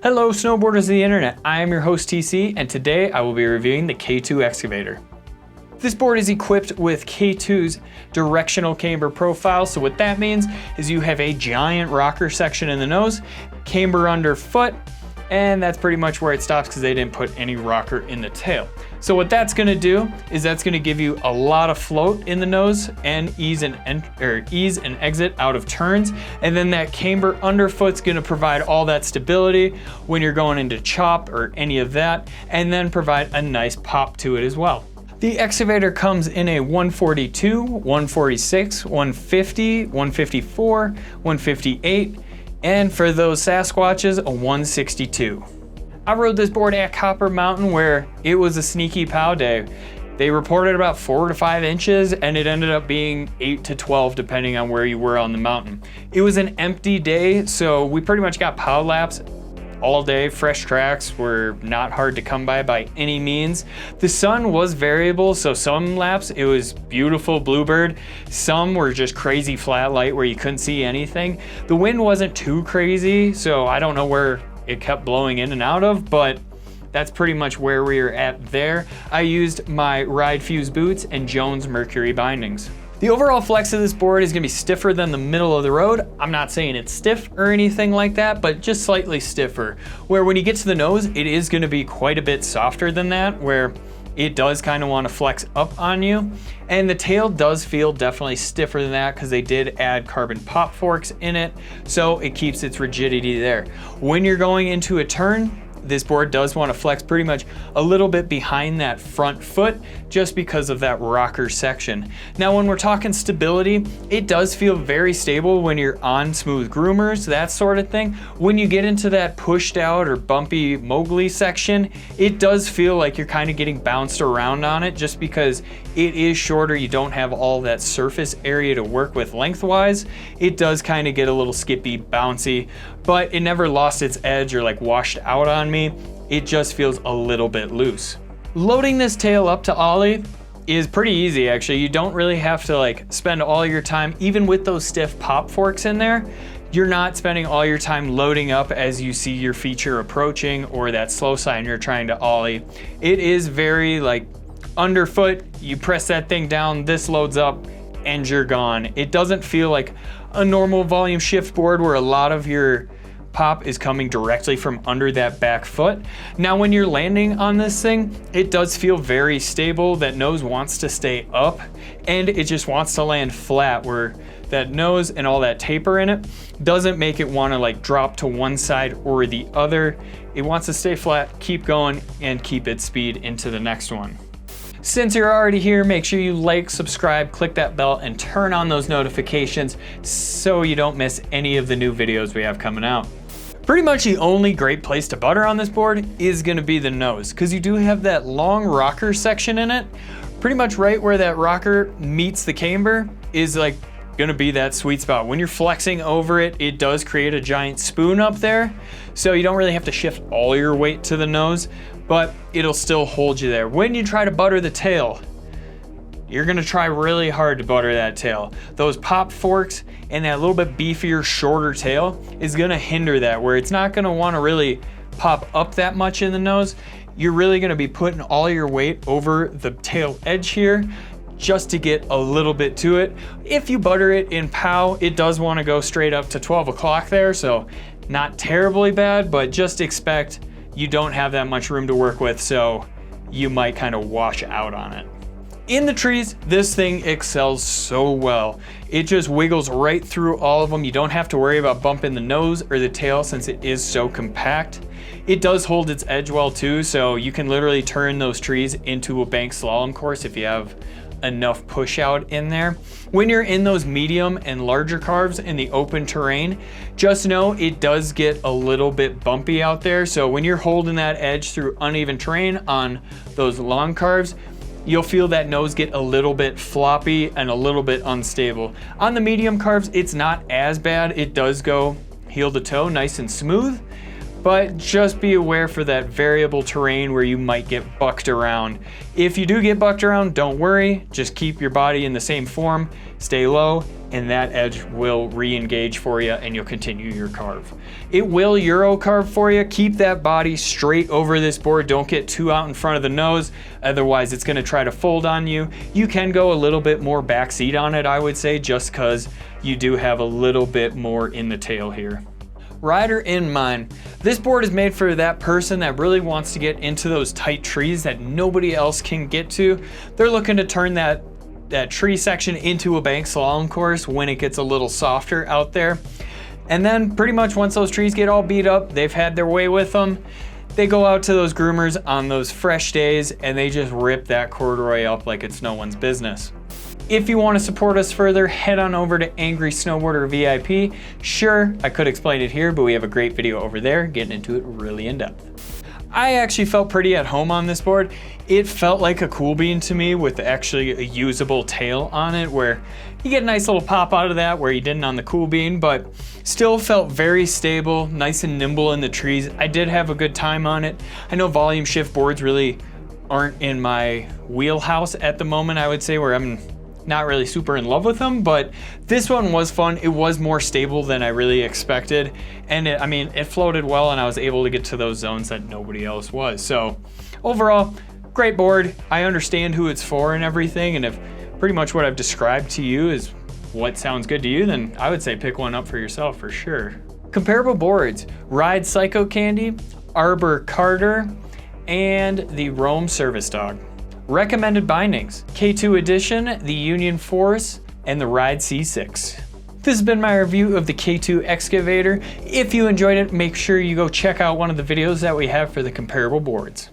Hello snowboarders of the internet, I am your host TC, and today I will be reviewing the K2 Excavator. This board is equipped with K2's directional camber profile, so what that means is you have a giant rocker section in the nose, camber underfoot, and that's pretty much where it stops because they didn't put any rocker in the tail. So what that's gonna do is that's gonna give you a lot of float in the nose and ease and exit out of turns. And then that camber underfoot's gonna provide all that stability when you're going into chop or any of that, and then provide a nice pop to it as well. The Excavator comes in a 142, 146, 150, 154, 158, and for those Sasquatches, a 162. I rode this board at Copper Mountain where it was a sneaky pow day. They reported about 4 to 5 inches and it ended up being 8 to 12 depending on where you were on the mountain. It was an empty day, so we pretty much got pow laps all day. Fresh tracks were not hard to come by any means. The sun was variable, so some laps it was beautiful bluebird. Some were just crazy flat light where you couldn't see anything. The wind wasn't too crazy, so I don't know where it kept blowing in and out of, but that's pretty much where we were at there. I used my Ride Fuse boots and Jones Mercury bindings. The overall flex of this board is gonna be stiffer than the middle of the road. I'm not saying it's stiff or anything like that, but just slightly stiffer. Where when you get to the nose, it is gonna be quite a bit softer than that, where it does kind of want to flex up on you. And the tail does feel definitely stiffer than that because they did add carbon pop forks in it, so it keeps its rigidity there. When you're going into a turn, this board does want to flex pretty much a little bit behind that front foot just because of that rocker section. Now when we're talking stability, it does feel very stable when you're on smooth groomers, that sort of thing. When you get into that pushed out or bumpy Mowgli section, it does feel like you're kind of getting bounced around on it just because it is shorter. You don't have all that surface area to work with lengthwise. It does kind of get a little skippy, bouncy, but it never lost its edge or like washed out on me. It just feels a little bit loose. Loading this tail up to ollie is pretty easy actually. You don't really have to like spend all your time, even with those stiff pop forks in there, you're not spending all your time loading up as you see your feature approaching or that slow sign you're trying to ollie. It is very like underfoot, you press that thing down, this loads up, and you're gone. It doesn't feel like a normal volume shift board where a lot of your pop is coming directly from under that back foot. Now when you're landing on this thing, it does feel very stable. That nose wants to stay up and it just wants to land flat, where that nose and all that taper in it doesn't make it want to like drop to one side or the other. It wants to stay flat, keep going, and keep its speed into the next one. Since you're already here, make sure you like, subscribe, click that bell, and turn on those notifications so you don't miss any of the new videos we have coming out. Pretty much the only great place to butter on this board is gonna be the nose, because you do have that long rocker section in it. Pretty much right where that rocker meets the camber is like gonna be that sweet spot. When you're flexing over it, it does create a giant spoon up there, so you don't really have to shift all your weight to the nose, but it'll still hold you there. When you try to butter the tail, you're gonna try really hard to butter that tail. Those pop forks and that little bit beefier, shorter tail is gonna hinder that, where it's not gonna wanna really pop up that much in the nose. You're really gonna be putting all your weight over the tail edge here just to get a little bit to it. If you butter it in pow, it does wanna go straight up to 12 o'clock there, so not terribly bad, but just expect you don't have that much room to work with, so you might kind of wash out on it. In the trees, this thing excels so well. It just wiggles right through all of them. You don't have to worry about bumping the nose or the tail since it is so compact. It does hold its edge well too, so you can literally turn those trees into a bank slalom course if you have enough push out in there. When you're in those medium and larger carves in the open terrain, just know it does get a little bit bumpy out there. So when you're holding that edge through uneven terrain on those long carves, you'll feel that nose get a little bit floppy and a little bit unstable. On the medium carves, it's not as bad. It does go heel to toe, nice and smooth, but just be aware for that variable terrain where you might get bucked around. If you do get bucked around, don't worry, just keep your body in the same form, stay low, and that edge will re-engage for you and you'll continue your carve. It will Euro carve for you. Keep that body straight over this board. Don't get too out in front of the nose, otherwise it's gonna try to fold on you. You can go a little bit more backseat on it, I would say, just because you do have a little bit more in the tail here. Rider in mind. This board is made for that person that really wants to get into those tight trees that nobody else can get to. They're looking to turn that tree section into a bank slalom course when it gets a little softer out there. And then pretty much once those trees get all beat up, they've had their way with them, they go out to those groomers on those fresh days and they just rip that corduroy up like it's no one's business. If you want to support us further, head on over to Angry Snowboarder VIP. Sure, I could explain it here, but we have a great video over there getting into it really in depth. I actually felt pretty at home on this board. It felt like a cool bean to me with actually a usable tail on it, where you get a nice little pop out of that where you didn't on the cool bean, but still felt very stable, nice and nimble in the trees. I did have a good time on it. I know volume shift boards really aren't in my wheelhouse at the moment, I would say, where I'm not really super in love with them, but this one was fun. It was more stable than I really expected, and it floated well and I was able to get to those zones that nobody else was. So overall, great board. I understand who it's for and everything, and if pretty much what I've described to you is what sounds good to you, then I would say pick one up for yourself for sure. Comparable boards: Ride Psychocandy, Arbor Carter, and the Roam Service Dog. Recommended bindings: K2 Edition, the Union Force, and the Ride C6. This has been my review of the K2 Excavator. If you enjoyed it, make sure you go check out one of the videos that we have for the comparable boards.